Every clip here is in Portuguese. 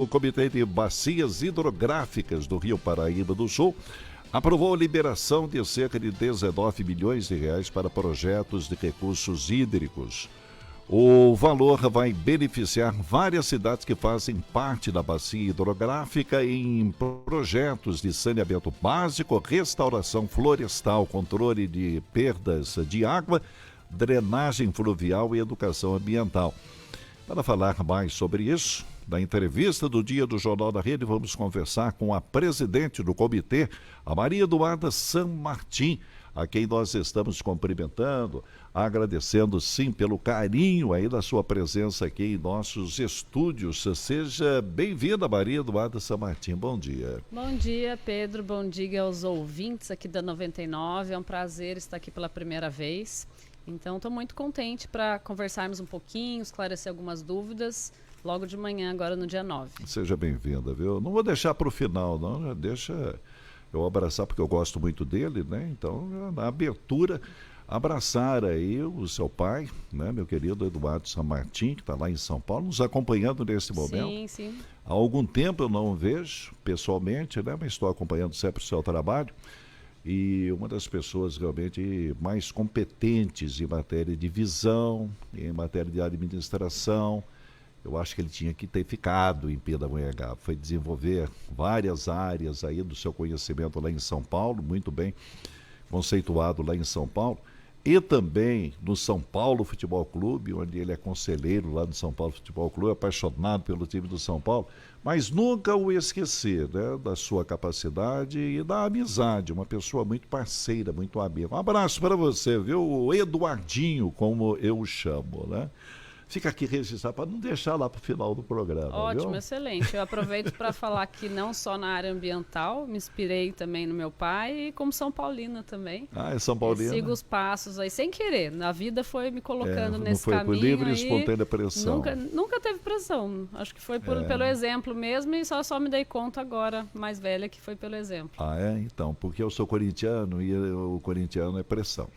O Comitê de Bacias Hidrográficas do Rio Paraíba do Sul aprovou a liberação de cerca de 19 milhões de reais para projetos de recursos hídricos. O valor vai beneficiar várias cidades que fazem parte da bacia hidrográfica em projetos de saneamento básico, restauração florestal, controle de perdas de água, drenagem fluvial e educação ambiental. Para falar mais sobre isso, na entrevista do Dia do Jornal da Rede, vamos conversar com a presidente do comitê, a Maria Eduarda San Martin, a quem nós estamos cumprimentando, agradecendo sim pelo carinho aí da sua presença aqui em nossos estúdios. Seja bem-vinda, Maria Eduarda San Martin. Bom dia. Bom dia, Pedro. Bom dia aos ouvintes aqui da 99. É um prazer estar aqui pela primeira vez. Então, estou muito contente para conversarmos um pouquinho, esclarecer algumas dúvidas logo de manhã, agora no dia 9. Seja bem-vinda, viu? Não vou deixar para o final, não. Já deixa eu abraçar, porque eu gosto muito dele, né? Então, na abertura, abraçar aí o seu pai, né? Meu querido Eduardo San Martin, que está lá em São Paulo, nos acompanhando nesse momento. Sim, sim. Há algum tempo eu não o vejo pessoalmente, né? Mas estou acompanhando sempre o seu trabalho. E uma das pessoas realmente mais competentes em matéria de visão, em matéria de administração. Eu acho que ele tinha que ter ficado em Pindamonhangaba. Foi desenvolver várias áreas aí do seu conhecimento lá em São Paulo, muito bem conceituado lá em São Paulo. E também no São Paulo Futebol Clube, onde ele é conselheiro lá no São Paulo Futebol Clube, apaixonado pelo time do São Paulo, mas nunca o esquecer, né, da sua capacidade e da amizade, uma pessoa muito parceira, muito amiga. Um abraço para você, viu? O Eduardinho, como eu o chamo, né? Fica aqui registrado para não deixar lá para o final do programa. Ótimo, viu? excelente. Eu aproveito para falar que não só na área ambiental, me inspirei também no meu pai e como São Paulina também. Ah, é São Paulina? Sigo os passos aí, sem querer. A vida foi me colocando nesse foi caminho. Por livre e aí, espontânea pressão. Nunca teve pressão. Acho que foi pelo exemplo mesmo e só me dei conta agora, mais velha, que foi pelo exemplo. Ah, é? Então, porque eu sou corintiano e o corintiano é pressão.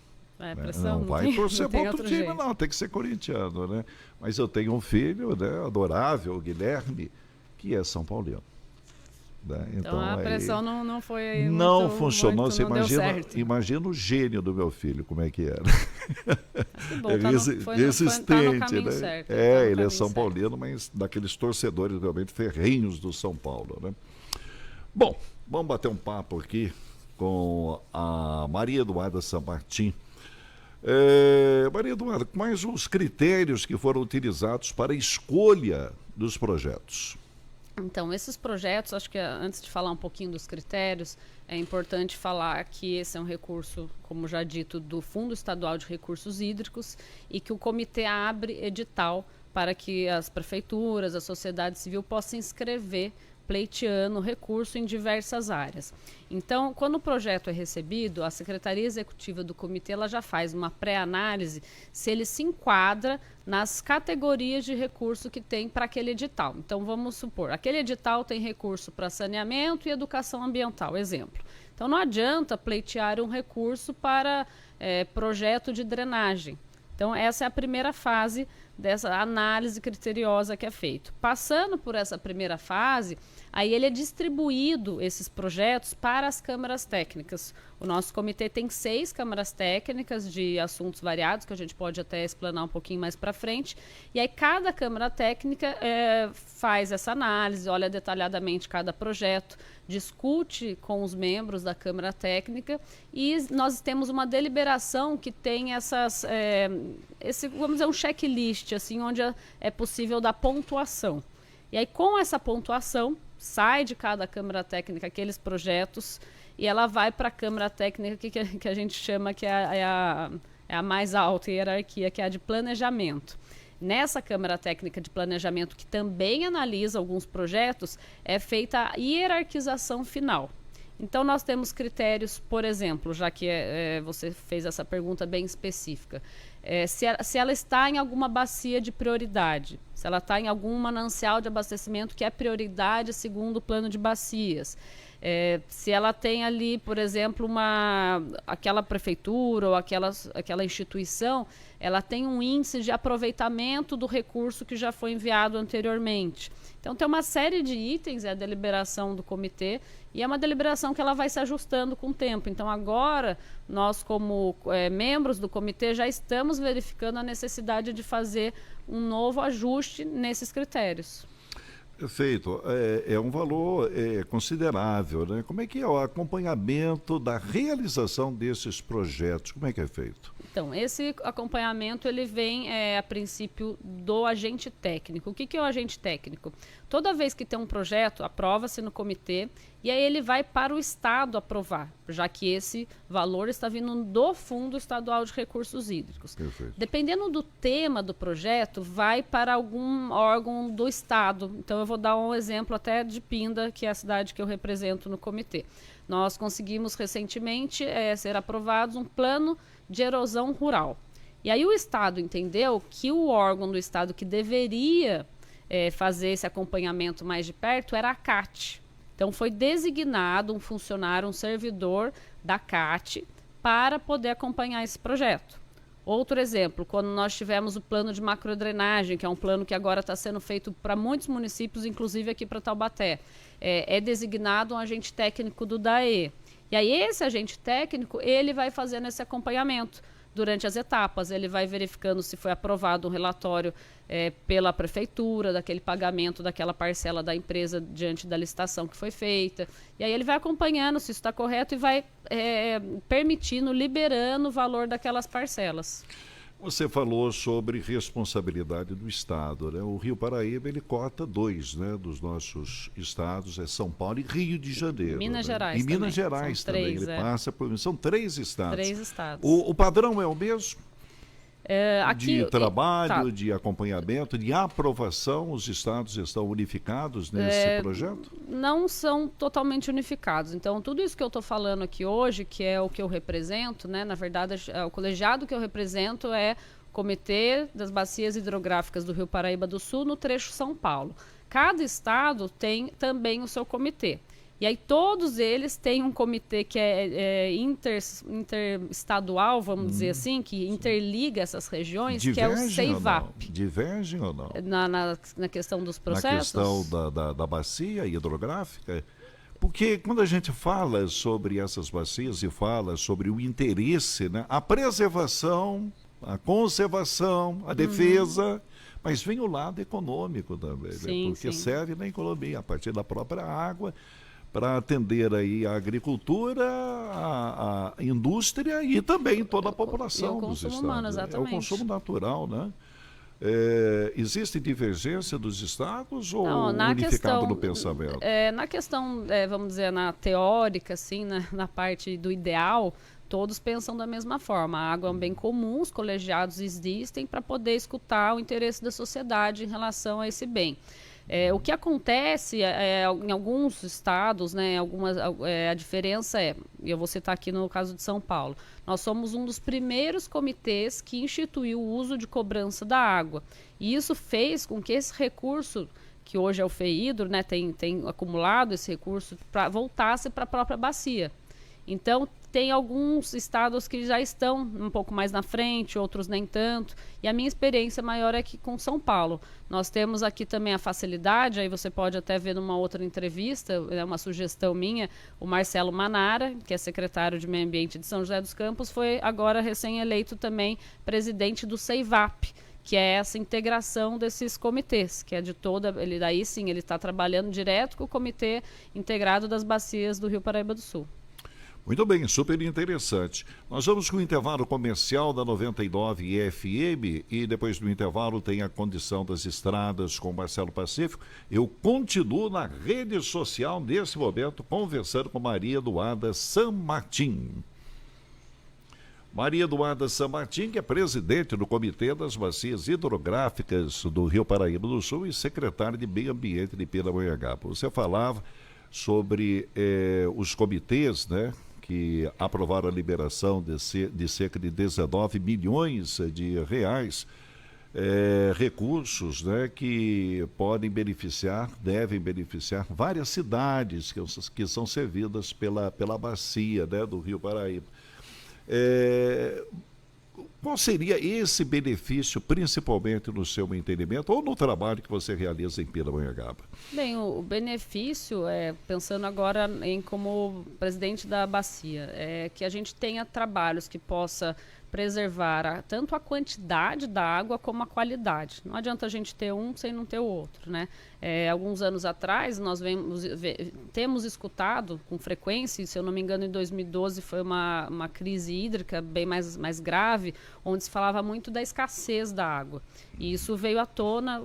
É, pressão, não vai torcer para outro time, jeito. não, tem que ser corintiano, né? Mas eu tenho um filho, né, adorável, o Guilherme, que é São Paulino. Né? Então a pressão não foi aí não muito, funcionou, muito, você não imagina o gênio do meu filho, como é que era. Que bom, resistente, tá no caminho né? certo. Ele é São Paulino, mas daqueles torcedores realmente ferrenhos do São Paulo, né? Bom, vamos bater um papo aqui com a Maria Eduarda San Martin. Maria Eduarda, quais os critérios que foram utilizados para a escolha dos projetos? Então, esses projetos, acho que antes de falar um pouquinho dos critérios, é importante falar que esse é um recurso, como já dito, do Fundo Estadual de Recursos Hídricos e que o comitê abre edital para que as prefeituras, a sociedade civil possam inscrever pleiteando recurso em diversas áreas. Então, quando o projeto é recebido, a Secretaria Executiva do Comitê ela já faz uma pré-análise se ele se enquadra nas categorias de recurso que tem para aquele edital. Então, vamos supor, aquele edital tem recurso para saneamento e educação ambiental, exemplo. Então, não adianta pleitear um recurso para projeto de drenagem. Então, essa é a primeira fase dessa análise criteriosa que é feita. Passando por essa primeira fase, aí ele é distribuído, esses projetos, para as câmaras técnicas. O nosso comitê tem 6 câmaras técnicas de assuntos variados, que a gente pode até explanar um pouquinho mais para frente. E aí cada câmara técnica faz essa análise, olha detalhadamente cada projeto, discute com os membros da câmara técnica e nós temos uma deliberação que tem vamos dizer, um checklist, assim, onde é possível dar pontuação. E aí, com essa pontuação, sai de cada câmara técnica aqueles projetos e ela vai para a câmara técnica que a gente chama que é a mais alta hierarquia, que é a de planejamento. Nessa Câmara Técnica de Planejamento, que também analisa alguns projetos, é feita a hierarquização final. Então, nós temos critérios, por exemplo, já que você fez essa pergunta bem específica, se ela está em alguma bacia de prioridade, se ela está em algum manancial de abastecimento que é prioridade segundo o plano de bacias, Se ela tem ali, por exemplo, aquela prefeitura ou aquela instituição, ela tem um índice de aproveitamento do recurso que já foi enviado anteriormente. Então tem uma série de itens, é a deliberação do comitê, e é uma deliberação que ela vai se ajustando com o tempo. Então agora, nós como membros do comitê já estamos verificando a necessidade de fazer um novo ajuste nesses critérios. Perfeito. É um valor considerável, né? Como é que é o acompanhamento da realização desses projetos? Como é que é feito? Então, esse acompanhamento ele vem a princípio do agente técnico. O que é o agente técnico? Toda vez que tem um projeto, aprova-se no comitê e aí ele vai para o Estado aprovar, já que esse valor está vindo do Fundo Estadual de Recursos Hídricos. Perfeito. Dependendo do tema do projeto, vai para algum órgão do Estado. Então, eu vou dar um exemplo até de Pinda, que é a cidade que eu represento no comitê. Nós conseguimos recentemente ser aprovados um plano de erosão rural. E aí o Estado entendeu que o órgão do Estado que deveria fazer esse acompanhamento mais de perto era a CAT. Então foi designado um funcionário, um servidor da CAT para poder acompanhar esse projeto. Outro exemplo, quando nós tivemos o plano de macrodrenagem, que é um plano que agora está sendo feito para muitos municípios, inclusive aqui para Taubaté, é designado um agente técnico do DAE. E aí esse agente técnico, ele vai fazendo esse acompanhamento durante as etapas, ele vai verificando se foi aprovado um relatório pela prefeitura, daquele pagamento daquela parcela da empresa diante da licitação que foi feita. E aí ele vai acompanhando se isso está correto e vai permitindo, liberando o valor daquelas parcelas. Você falou sobre responsabilidade do Estado, né? O Rio Paraíba, ele cota dois, né, dos nossos estados, São Paulo e Rio de Janeiro. Minas Gerais e também. Minas Gerais São também, três, ele passa por... São 3 estados. 3 estados. O padrão é o mesmo? Aqui, de trabalho, de acompanhamento, de aprovação, os estados estão unificados nesse projeto? Não são totalmente unificados. Então, tudo isso que eu estou falando aqui hoje, que é o que eu represento, né, na verdade, o colegiado que eu represento é o Comitê das Bacias Hidrográficas do Rio Paraíba do Sul, no trecho São Paulo. Cada estado tem também o seu comitê. E aí todos eles têm um comitê que é interestadual, vamos dizer assim, que interliga essas regiões, que é o CEIVAP. Divergem ou não? Na questão dos processos? Na questão da bacia hidrográfica? Porque quando a gente fala sobre essas bacias e fala sobre o interesse, né, a preservação, a conservação, a defesa... Mas vem o lado econômico também, sim, né? Porque sim. serve na economia, a partir da própria água, para atender aí a agricultura, a indústria e também toda a população dos estados. Humano, exatamente. É o consumo natural, né? Existe divergência dos estados ou unificado no pensamento? Na questão, vamos dizer, na teórica, assim, na parte do ideal, todos pensam da mesma forma. A água é um bem comum, os colegiados existem para poder escutar o interesse da sociedade em relação a esse bem. O que acontece em alguns estados, né, a diferença e eu vou citar aqui no caso de São Paulo, nós somos um dos primeiros comitês que instituiu o uso de cobrança da água. E isso fez com que esse recurso, que hoje é o FEHIDRO, né, tem acumulado esse recurso, voltasse para a própria bacia. Então, tem alguns estados que já estão um pouco mais na frente, outros nem tanto. E a minha experiência maior é que com São Paulo. Nós temos aqui também a facilidade, aí você pode até ver numa outra entrevista, uma sugestão minha, o Marcelo Manara, que é secretário de Meio Ambiente de São José dos Campos, foi agora recém-eleito também presidente do CEIVAP, que é essa integração desses comitês, que é de toda... Daí sim, ele está trabalhando direto com o Comitê Integrado das Bacias do Rio Paraíba do Sul. Muito bem, super interessante. Nós vamos com o intervalo comercial da 99 FM e depois do intervalo tem a condição das estradas com Marcelo Pacífico. Eu continuo na rede social nesse momento conversando com Maria Eduarda San Martin. Maria Eduarda San Martin, que é presidente do Comitê das Bacias Hidrográficas do Rio Paraíba do Sul e secretária de Meio Ambiente de Pindamonhangaba. Você falava sobre os comitês, né, que aprovaram a liberação de cerca de 19 milhões de reais recursos, né, que podem beneficiar, devem beneficiar várias cidades que são servidas pela bacia, né, do Rio Paraíba. Qual seria esse benefício, principalmente no seu entendimento, ou no trabalho que você realiza em Pindamonhangaba? Bem, o benefício, pensando agora como presidente da bacia, é que a gente tenha trabalhos que possa preservar tanto a quantidade da água como a qualidade. Não adianta a gente ter um sem não ter o outro, né? Alguns anos atrás, nós temos escutado com frequência, se eu não me engano, em 2012 foi uma crise hídrica bem mais grave, onde se falava muito da escassez da água. E isso veio à tona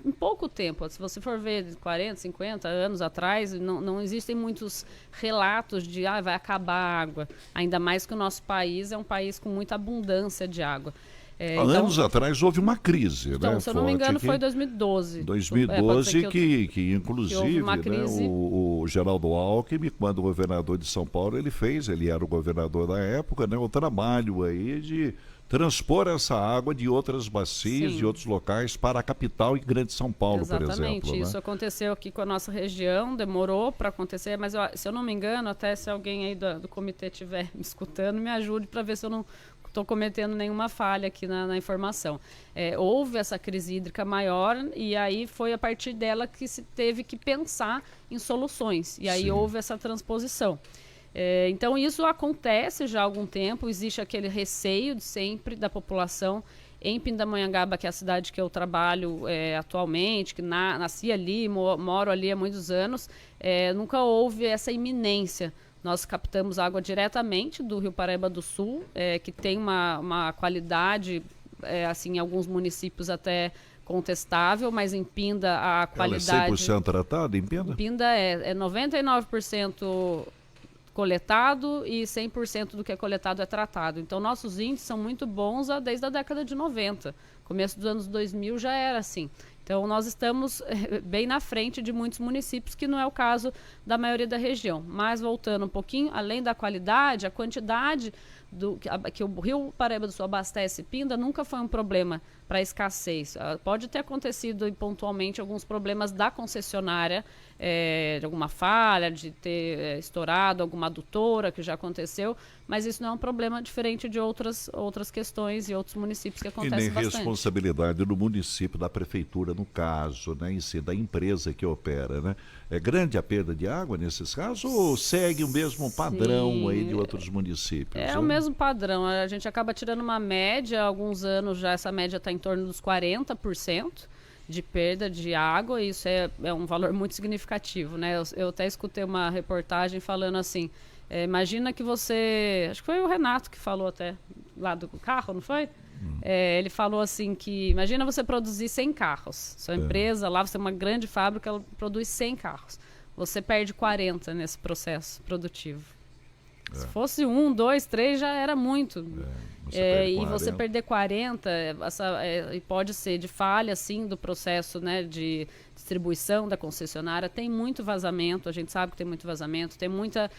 em pouco tempo. Se você for ver 40, 50 anos atrás, não existem muitos relatos de vai acabar a água. Ainda mais que o nosso país é um país com muita abundância de água. Há anos atrás houve uma crise, então, né? Se eu não me engano, foi 2012. 2012, que inclusive uma crise... o Geraldo Alckmin, quando governador de São Paulo, ele era o governador da época, né? O trabalho aí de transpor essa água de outras bacias, de outros locais para a capital e Grande São Paulo, por exemplo. Exatamente, isso aconteceu aqui com a nossa região, demorou para acontecer, mas se eu não me engano, até se alguém aí do comitê estiver me escutando, me ajude para ver se eu não estou cometendo nenhuma falha aqui na informação. Houve essa crise hídrica maior e aí foi a partir dela que se teve que pensar em soluções. E aí houve essa transposição. Então isso acontece já há algum tempo, existe aquele receio de sempre da população em Pindamonhangaba, que é a cidade que eu trabalho atualmente, que nasci ali, moro ali há muitos anos, nunca houve essa iminência. Nós captamos água diretamente do Rio Paraíba do Sul, que tem uma qualidade, assim, em alguns municípios até contestável, mas em Pinda a qualidade... Ela é 100% tratada em Pinda? Em Pinda é 99% coletado e 100% do que é coletado é tratado. Então, nossos índices são muito bons desde a década de 90. Começo dos anos 2000 já era assim. Então, nós estamos bem na frente de muitos municípios, que não é o caso da maioria da região. Mas, voltando um pouquinho, além da qualidade, a quantidade que o Rio Paraíba do Sul abastece Pinda nunca foi um problema para escassez. Pode ter acontecido pontualmente alguns problemas da concessionária, de alguma falha, de ter estourado alguma adutora, que já aconteceu, mas isso não é um problema diferente de outras questões e outros municípios que acontecem bastante. E nem responsabilidade do município, da prefeitura, no caso, né, em si, da empresa que opera, né? É grande a perda de água nesses casos ou segue o mesmo padrão aí de outros municípios? O mesmo padrão. A gente acaba tirando uma média, há alguns anos já essa média está em torno dos 40% de perda de água, e isso é um valor muito significativo, né? Eu até escutei uma reportagem falando assim, imagina que você... Acho que foi o Renato que falou até, lá do carro, não foi? Ele falou assim que, imagina você produzir 100 carros. Sua empresa lá, você é uma grande fábrica, ela produz 100 carros. Você perde 40 nesse processo produtivo. Se fosse 1, 2, 3 já era muito. E você perder 40, e pode ser de falha, assim, do processo, né, de distribuição da concessionária. Tem muito vazamento, a gente sabe que tem muito vazamento, tem muita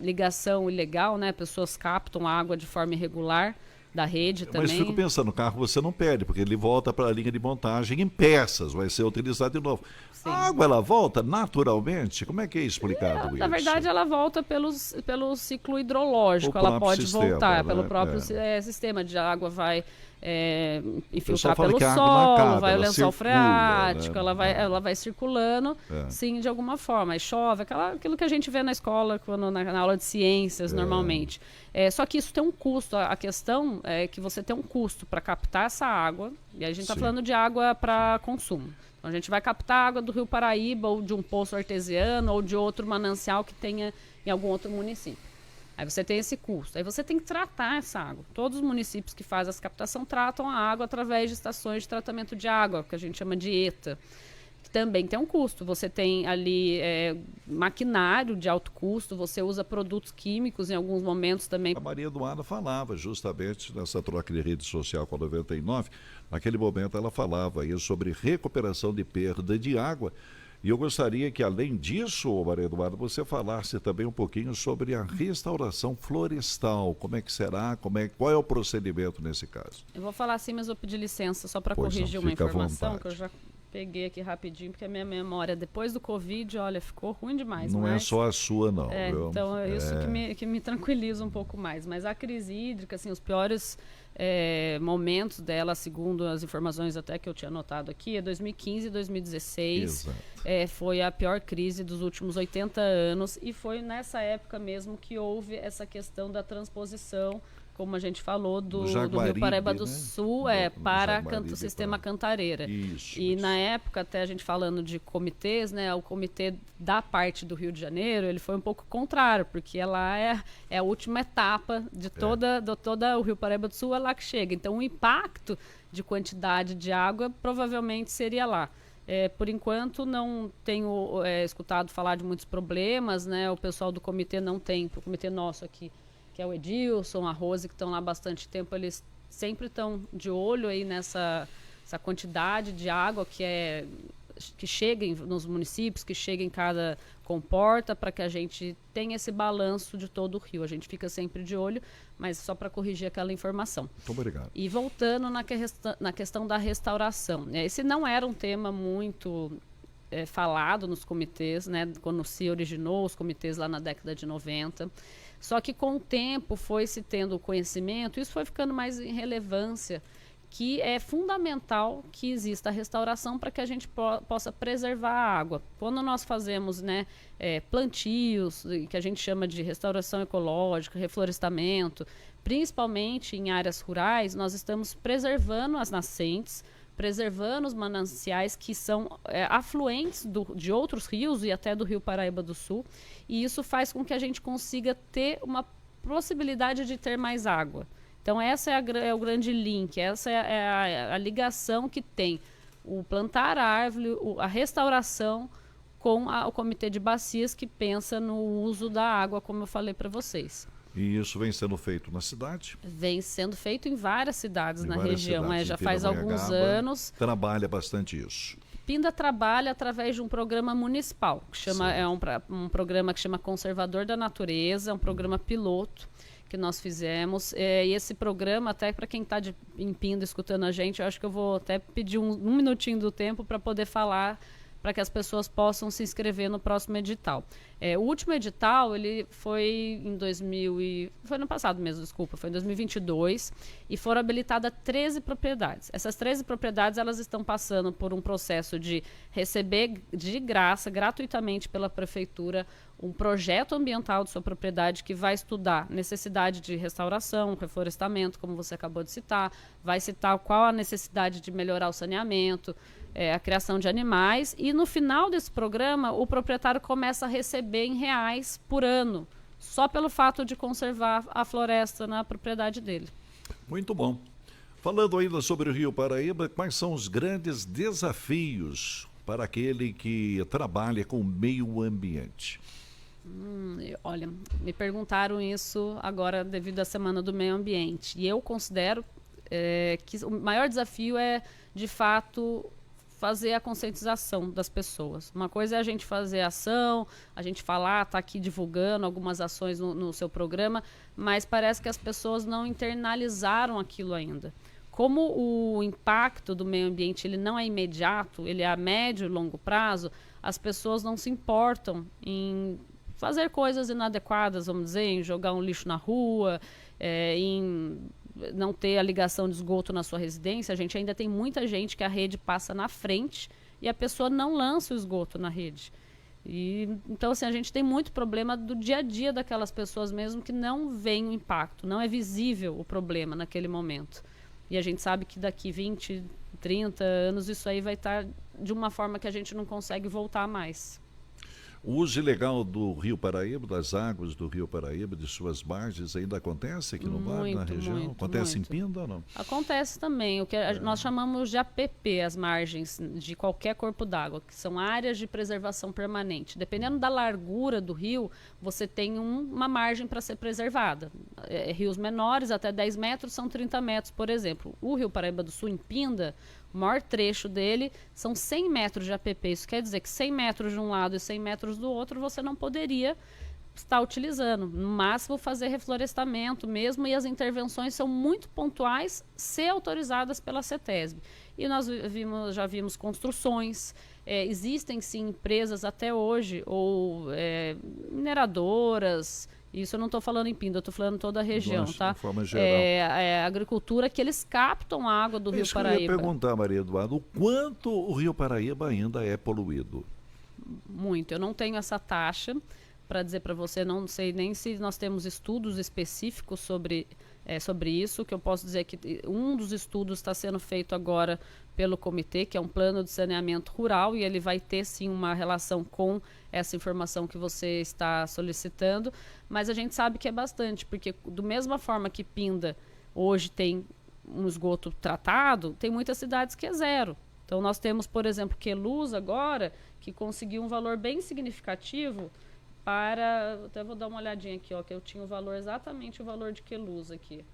ligação ilegal, né? Pessoas captam água de forma irregular da rede também. Mas fico pensando, o carro você não perde, porque ele volta para a linha de montagem em peças, vai ser utilizado de novo. Sim. A água, ela volta naturalmente? Como é que é explicado isso? Na verdade, ela volta pelo ciclo hidrológico, ela pode voltar, né? Pelo próprio sistema de água vai infiltrar pelo solo, vai o lençol freático, né? ela vai circulando, sim, de alguma forma. Aí chove, aquilo que a gente vê na escola, na aula de ciências, normalmente. Só que isso tem um custo. A questão é que você tem um custo para captar essa água, e a gente está falando de água para consumo. Então, a gente vai captar água do Rio Paraíba, ou de um poço artesiano, ou de outro manancial que tenha em algum outro município. Aí você tem esse custo. Aí você tem que tratar essa água. Todos os municípios que fazem essa captação tratam a água através de estações de tratamento de água, que a gente chama de ETA, que também tem um custo. Você tem ali maquinário de alto custo, você usa produtos químicos em alguns momentos também. A Maria Eduarda falava justamente nessa troca de rede social com a 99, naquele momento ela falava aí sobre recuperação de perda de água. E eu gostaria que, além disso, Maria Eduarda, você falasse também um pouquinho sobre a restauração florestal. Como é que será? Qual é o procedimento nesse caso? Eu vou falar assim, mas vou pedir licença só para Pois não, corrigir uma fica à informação vontade. que eu já peguei aqui rapidinho, porque a minha memória depois do Covid, olha, ficou ruim demais. Não é mas... só a sua, não. Viu? Então, é isso que me tranquiliza um pouco mais. Mas a crise hídrica, assim, os piores momentos dela, segundo as informações até que eu tinha anotado aqui, é 2015 e 2016. Foi a pior crise dos últimos 80 anos. E foi nessa época mesmo que houve essa questão da transposição, como a gente falou, do Rio Paraíba do Sul para o sistema Cantareira. Isso. Na época, até a gente falando de comitês, né, o comitê da parte do Rio de Janeiro, ele foi um pouco contrário, porque ela é a última etapa de toda o Rio Paraíba do Sul, é lá que chega. Então, o impacto de quantidade de água provavelmente seria lá. Por enquanto, não tenho escutado falar de muitos problemas, né? O pessoal do comitê não tem, o comitê nosso aqui, que é o Edilson, a Rose, que estão lá há bastante tempo, eles sempre estão de olho aí nessa quantidade de água que chega nos municípios, que chega em cada comporta, para que a gente tenha esse balanço de todo o rio. A gente fica sempre de olho, mas só para corrigir aquela informação. Muito obrigado. E voltando na questão da restauração, esse não era um tema muito falado nos comitês, né, quando se originou os comitês lá na década de 90. Só que com o tempo foi se tendo conhecimento, isso foi ficando mais em relevância, que é fundamental que exista a restauração para que a gente possa preservar a água. Quando nós fazemos plantios, que a gente chama de restauração ecológica, reflorestamento, principalmente em áreas rurais, nós estamos preservando as nascentes, preservando os mananciais que são afluentes de outros rios e até do Rio Paraíba do Sul, e isso faz com que a gente consiga ter uma possibilidade de ter mais água. Então essa é o grande link, essa é a ligação que tem o plantar a árvore, a restauração com o Comitê de Bacias, que pensa no uso da água, como eu falei para vocês. E isso vem sendo feito na cidade? Vem sendo feito em várias cidades na região, já faz alguns anos. Trabalha bastante isso. Pinda trabalha através de um programa municipal, que chama, um programa que chama Conservador da Natureza, é um programa piloto que nós fizemos. E esse programa, até para quem está em Pinda escutando a gente, eu acho que eu vou até pedir um minutinho do tempo para poder falar, para que as pessoas possam se inscrever no próximo edital. O último edital, ele foi foi no passado mesmo, desculpa, foi em 2022, e foram habilitadas 13 propriedades. Essas 13 propriedades, elas estão passando por um processo de receber de graça, gratuitamente pela prefeitura, um projeto ambiental de sua propriedade que vai estudar necessidade de restauração, reflorestamento, como você acabou de citar, vai citar qual a necessidade de melhorar o saneamento, a criação de animais, e no final desse programa o proprietário começa a receber em reais por ano, só pelo fato de conservar a floresta na propriedade dele. Muito bom. Falando ainda sobre o Rio Paraíba, quais são os grandes desafios para aquele que trabalha com o meio ambiente? Olha, me perguntaram isso agora devido à Semana do Meio Ambiente, e eu considero que o maior desafio é, de fato, fazer a conscientização das pessoas. Uma coisa é a gente fazer ação, a gente falar, tá aqui divulgando algumas ações no seu programa, mas parece que as pessoas não internalizaram aquilo ainda. Como o impacto do meio ambiente ele não é imediato, ele é a médio e longo prazo, as pessoas não se importam em fazer coisas inadequadas, vamos dizer, em jogar um lixo na rua, em não ter a ligação de esgoto na sua residência. A gente ainda tem muita gente que a rede passa na frente e a pessoa não lança o esgoto na rede. Então, assim, a gente tem muito problema do dia a dia daquelas pessoas mesmo que não veem o impacto, não é visível o problema naquele momento. E a gente sabe que daqui 20, 30 anos isso aí vai estar de uma forma que a gente não consegue voltar mais. O uso ilegal do Rio Paraíba, das águas do Rio Paraíba, de suas margens, ainda acontece aqui no mar, na região? Acontece em Pinda ou não? Acontece também. O que nós chamamos de APP, as margens de qualquer corpo d'água, que são áreas de preservação permanente. Dependendo da largura do rio, você tem uma margem para ser preservada. Rios menores, até 10 metros, são 30 metros, por exemplo. O Rio Paraíba do Sul, em Pinda, O maior trecho dele são 100 metros de APP. Isso quer dizer que 100 metros de um lado e 100 metros do outro você não poderia estar utilizando. No máximo fazer reflorestamento mesmo, e as intervenções são muito pontuais, se autorizadas pela CETESB. E nós já vimos construções, existem sim empresas até hoje, ou mineradoras. Isso eu não estou falando em Pinda, eu estou falando em toda a região, tá? De forma geral. Agricultura que eles captam a água do Rio Paraíba. Eu ia perguntar, Maria Eduarda, o quanto o Rio Paraíba ainda é poluído? Muito. Eu não tenho essa taxa para dizer para você, não sei nem se nós temos estudos específicos sobre isso. O que eu posso dizer é que um dos estudos está sendo feito agora pelo comitê, que é um plano de saneamento rural, e ele vai ter sim uma relação com essa informação que você está solicitando, mas a gente sabe que é bastante, porque da mesma forma que Pinda hoje tem um esgoto tratado, tem muitas cidades que é zero. Então nós temos, por exemplo, Queluz agora, que conseguiu um valor bem significativo para... Até vou dar uma olhadinha aqui, ó, que eu tinha exatamente o valor de Queluz aqui.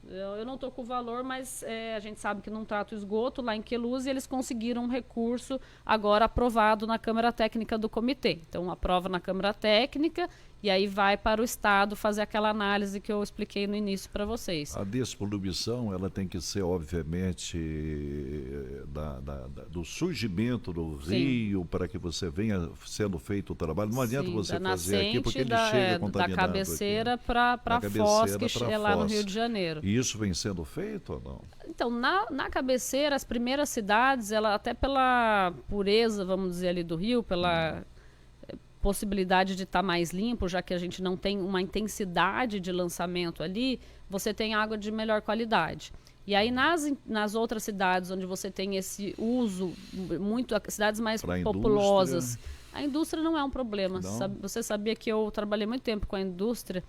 Eu não estou com o valor, mas a gente sabe que não trata o esgoto lá em Queluz, e eles conseguiram um recurso agora aprovado na Câmara Técnica do Comitê. Então, aprova na Câmara Técnica e aí vai para o Estado fazer aquela análise que eu expliquei no início para vocês. A despoluição, ela tem que ser, obviamente, do surgimento do rio, para que você venha sendo feito o trabalho. Não adianta você fazer aqui, porque ele chega contaminado. Da cabeceira para a Foz, que é lá no Rio de Janeiro. E isso vem sendo feito ou não? Então, na cabeceira, as primeiras cidades, ela até pela pureza, vamos dizer, ali do rio, pela possibilidade de estar mais limpo, já que a gente não tem uma intensidade de lançamento ali, você tem água de melhor qualidade. E aí nas outras cidades onde você tem esse uso, cidades mais populosas, a indústria não é um problema. Você sabia que eu trabalhei muito tempo com a indústria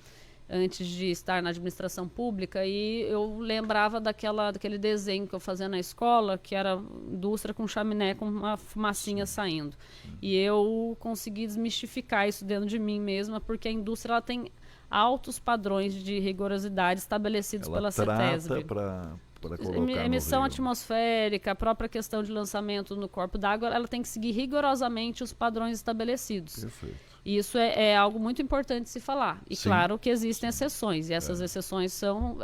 antes de estar na administração pública, e eu lembrava daquele desenho que eu fazia na escola, que era indústria com chaminé, com uma fumacinha saindo. E eu consegui desmistificar isso dentro de mim mesma, porque a indústria ela tem altos padrões de rigorosidade estabelecidos pela CETESB. Emissão atmosférica, a própria questão de lançamento no corpo d'água, ela tem que seguir rigorosamente os padrões estabelecidos. Perfeito. E isso é algo muito importante de se falar. E claro que existem exceções, e essas exceções são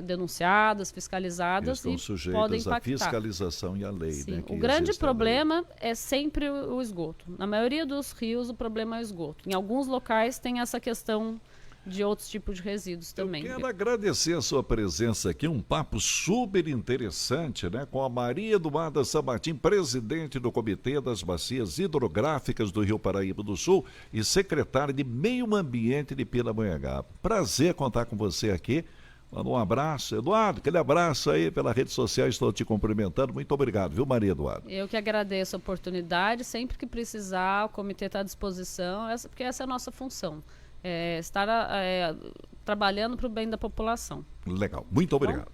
denunciadas, fiscalizadas e podem impactar. À fiscalização e à lei. Sim. Né, o grande problema é sempre o esgoto. Na maioria dos rios, o problema é o esgoto. Em alguns locais tem essa questão de outros tipos de resíduos também. Eu quero agradecer a sua presença aqui, um papo super interessante, né, com a Maria Eduarda Sabatim, presidente do Comitê das Bacias Hidrográficas do Rio Paraíba do Sul e secretária de Meio Ambiente de Pindamonhangaba. Prazer contar com você aqui. Manda um abraço. Eduardo, aquele abraço aí pela rede social, estou te cumprimentando. Muito obrigado, viu, Maria Eduarda? Eu que agradeço a oportunidade. Sempre que precisar, o comitê está à disposição, porque essa é a nossa função. Estar trabalhando para o bem da população. Legal, muito obrigado.